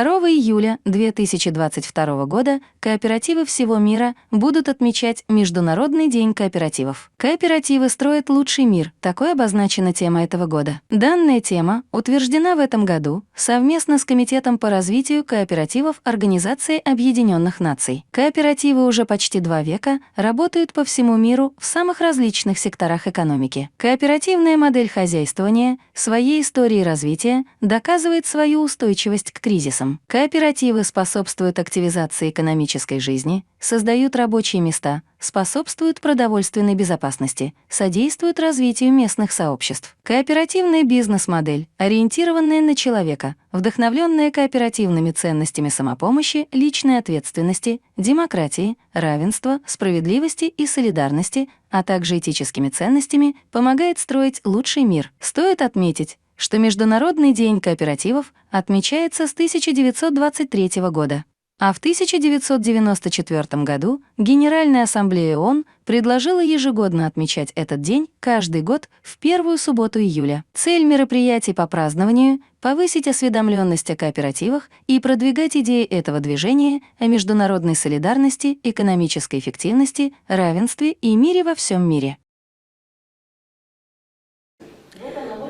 2 июля 2022 года кооперативы всего мира будут отмечать Международный день кооперативов. Кооперативы строят лучший мир, такой обозначена тема этого года. Данная тема утверждена в этом году совместно с Комитетом по развитию кооперативов Организации Объединенных Наций. Кооперативы уже почти 2 века работают по всему миру в самых различных секторах экономики. Кооперативная модель хозяйствования своей историей развития доказывает свою устойчивость к кризисам. Кооперативы способствуют активизации экономической жизни, создают рабочие места, способствуют продовольственной безопасности, содействуют развитию местных сообществ. Кооперативная бизнес-модель, ориентированная на человека, вдохновленная кооперативными ценностями самопомощи, личной ответственности, демократии, равенства, справедливости и солидарности, а также этическими ценностями, помогает строить лучший мир. Стоит отметить, что Международный день кооперативов отмечается с 1923 года. А в 1994 году Генеральная ассамблея ООН предложила ежегодно отмечать этот день каждый год в первую субботу июля. Цель мероприятий по празднованию — повысить осведомленность о кооперативах и продвигать идеи этого движения о международной солидарности, экономической эффективности, равенстве и мире во всем мире.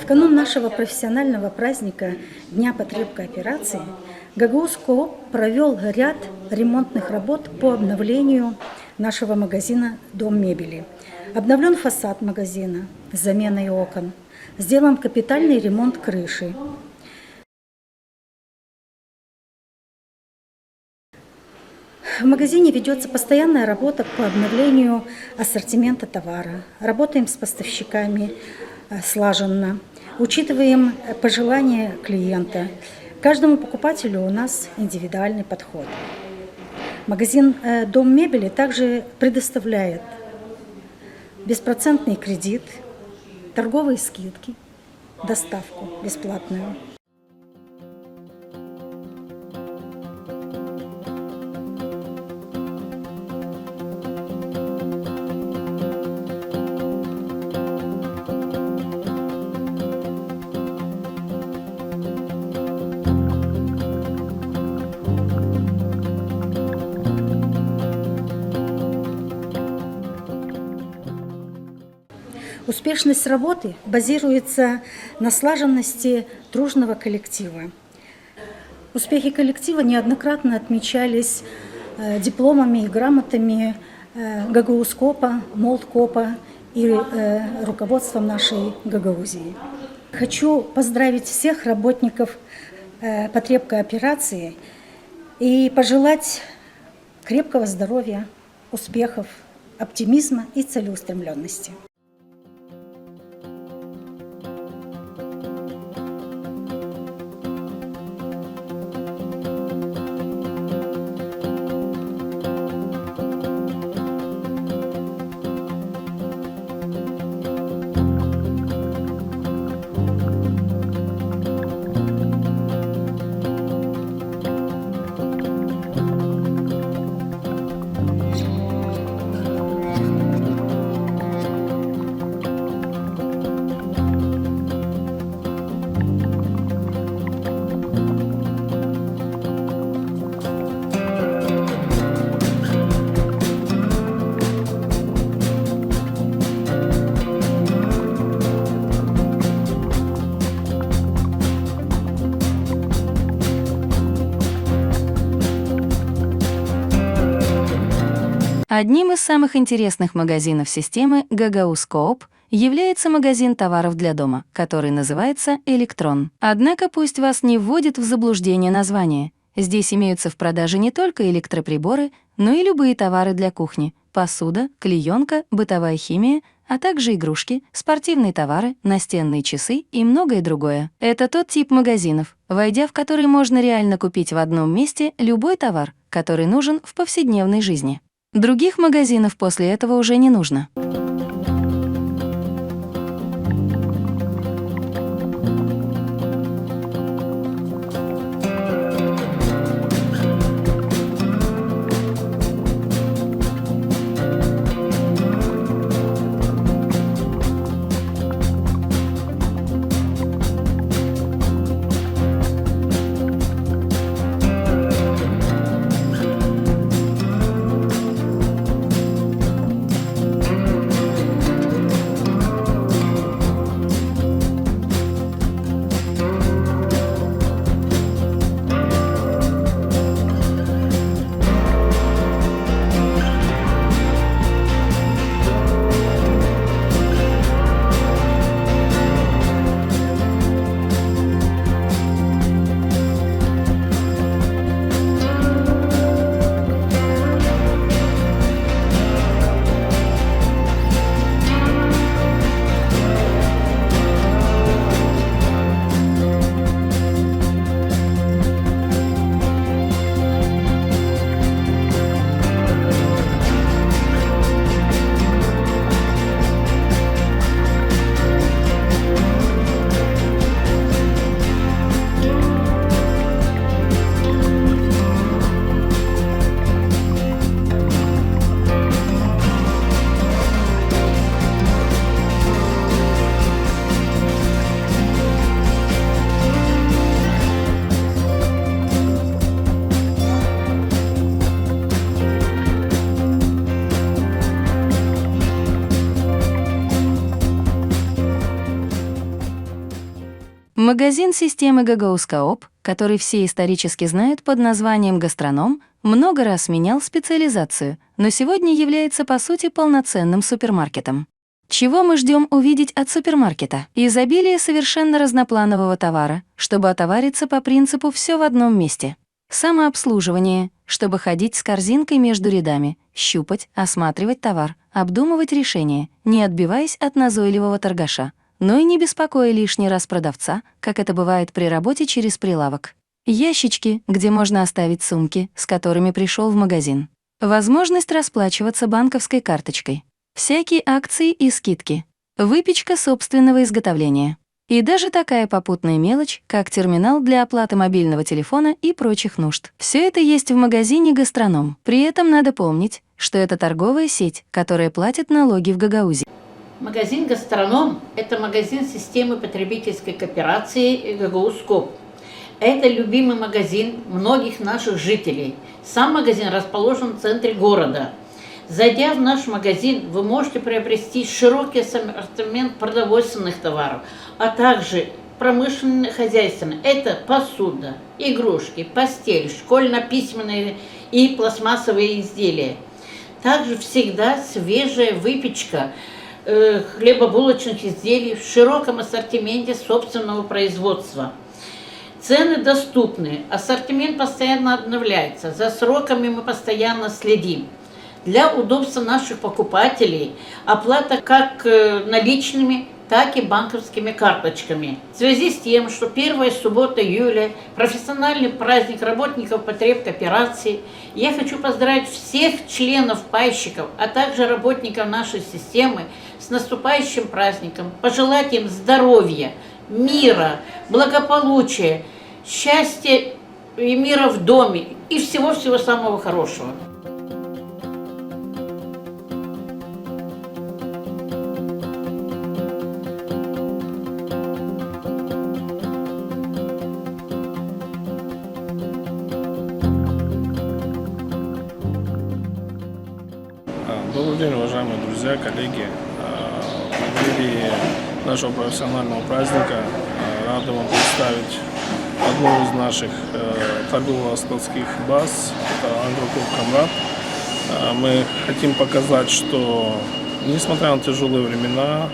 В канун нашего профессионального праздника Дня потреб кооперации ГГУ СКООП провел ряд ремонтных работ по обновлению нашего магазина «Дом мебели». Обновлен фасад магазина с заменой окон, сделан капитальный ремонт крыши. В магазине ведется постоянная работа по обновлению ассортимента товара. Работаем с поставщиками слаженно, учитываем пожелания клиента. Каждому покупателю у нас индивидуальный подход. Магазин «Дом мебели» также предоставляет беспроцентный кредит, торговые скидки, доставку бесплатную. Успешность работы базируется на слаженности дружного коллектива. Успехи коллектива неоднократно отмечались дипломами и грамотами ГГУ СКОПа, МолдКОПа и руководством нашей гагаузии. Хочу поздравить всех работников потреб кооперации и пожелать крепкого здоровья, успехов, оптимизма и целеустремленности. Одним из самых интересных магазинов системы ГГУ СКООП является магазин товаров для дома, который называется «Электрон». Однако пусть вас не вводит в заблуждение название. Здесь имеются в продаже не только электроприборы, но и любые товары для кухни: посуда, клеёнка, бытовая химия, а также игрушки, спортивные товары, настенные часы и многое другое. Это тот тип магазинов, войдя в который можно реально купить в одном месте любой товар, который нужен в повседневной жизни. Других магазинов после этого уже не нужно. Магазин системы Gagos Coop, который все исторически знают под названием «Гастроном», много раз менял специализацию, но сегодня является по сути полноценным супермаркетом. Чего мы ждем увидеть от супермаркета? Изобилие совершенно разнопланового товара, чтобы отовариться по принципу «все в одном месте». Самообслуживание, чтобы ходить с корзинкой между рядами, щупать, осматривать товар, обдумывать решения, не отбиваясь от назойливого торгаша, но и не беспокоя лишний раз продавца, как это бывает при работе через прилавок. Ящички, где можно оставить сумки, с которыми пришел в магазин. Возможность расплачиваться банковской карточкой. Всякие акции и скидки. Выпечка собственного изготовления. И даже такая попутная мелочь, как терминал для оплаты мобильного телефона и прочих нужд. Все это есть в магазине «Гастроном». При этом надо помнить, что это торговая сеть, которая платит налоги в Гагаузии. Магазин «Гастроном» – это магазин системы потребительской кооперации Gagos Coop. Это любимый магазин многих наших жителей. Сам магазин расположен в центре города. Зайдя в наш магазин, вы можете приобрести широкий ассортимент продовольственных товаров, а также промышленные, хозяйственные. Это посуда, игрушки, постель, школьно-письменные и пластмассовые изделия. Также всегда свежая выпечка, хлебобулочных изделий в широком ассортименте собственного производства. Цены доступны, ассортимент постоянно обновляется, за сроками мы постоянно следим. Для удобства наших покупателей оплата как наличными, так и банковскими карточками. В связи с тем, что первая суббота июля – профессиональный праздник работников потребкооперации, я хочу поздравить всех членов пайщиков, а также работников нашей системы с наступающим праздником, пожелать им здоровья, мира, благополучия, счастья и мира в доме и всего-всего самого хорошего. Добрый день, уважаемые друзья, коллеги. В преддверии нашего профессионального праздника рады вам представить одну из наших торгово-складских баз, это Агрокоп Камрад. Мы хотим показать, что несмотря на тяжелые времена,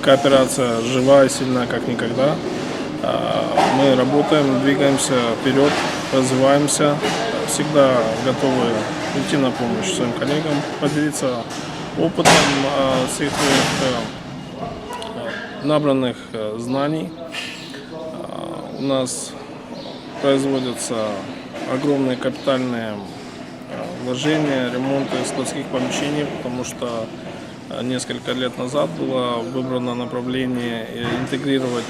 кооперация жива и сильна как никогда. Мы работаем, двигаемся вперед, развиваемся, всегда готовы идти на помощь своим коллегам, поделиться опытом всех своих набранных знаний. У нас производятся огромные капитальные вложения, ремонты складских помещений, потому что несколько лет назад было выбрано направление интегрировать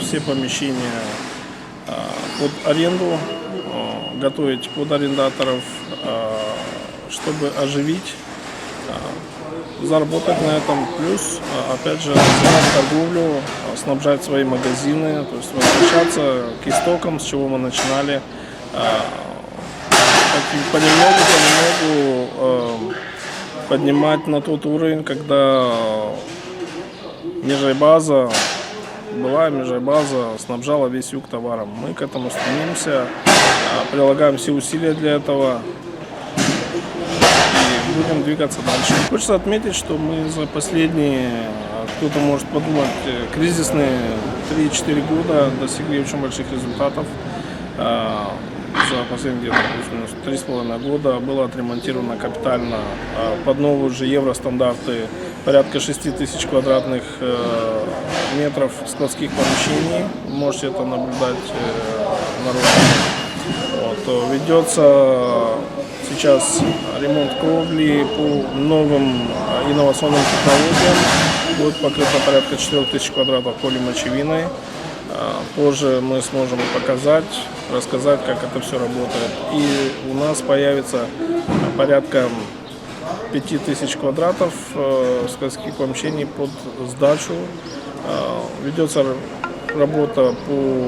все помещения под аренду, готовить под арендаторов, чтобы оживить, заработать на этом, плюс, опять же, развивать торговлю, снабжать свои магазины, то есть возвращаться к истокам, с чего мы начинали, понемногу поднимать на тот уровень, когда межрайбаза снабжала весь юг товаром. Мы к этому стремимся, прилагаем все усилия для этого и будем двигаться дальше. Хочется отметить, что мы за последние, кто-то может подумать, кризисные 3-4 года достигли очень больших результатов. За последние плюс-минус 3,5 года было отремонтировано капитально под новые уже евростандарты порядка 6 тысяч квадратных метров складских помещений. Можете это наблюдать наружу. Ведется сейчас ремонт кровли по новым инновационным технологиям. Будет покрыто порядка 4 тысяч квадратов полимочевиной. Позже мы сможем показать, рассказать, как это все работает. И у нас появится порядка 5000 квадратов складских помещений под сдачу. Ведется работа по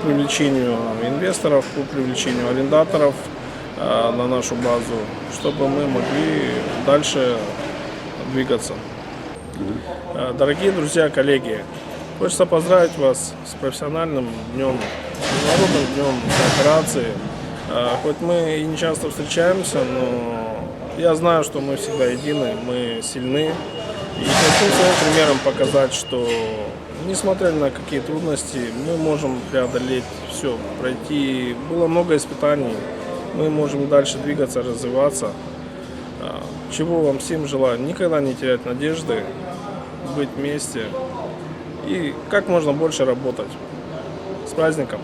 привлечению инвесторов, по привлечению арендаторов на нашу базу, чтобы мы могли дальше двигаться. Дорогие друзья, коллеги, Хочется поздравить вас с профессиональным днем, с Международным днем кооперации. Хоть мы и не часто встречаемся, но я знаю, что мы всегда едины, мы сильны. И хотим своим примером показать, что несмотря на какие трудности, мы можем преодолеть все, пройти. Было много испытаний, мы можем дальше двигаться, развиваться. Чего вам всем желаю, никогда не терять надежды, быть вместе и как можно больше работать. С праздником!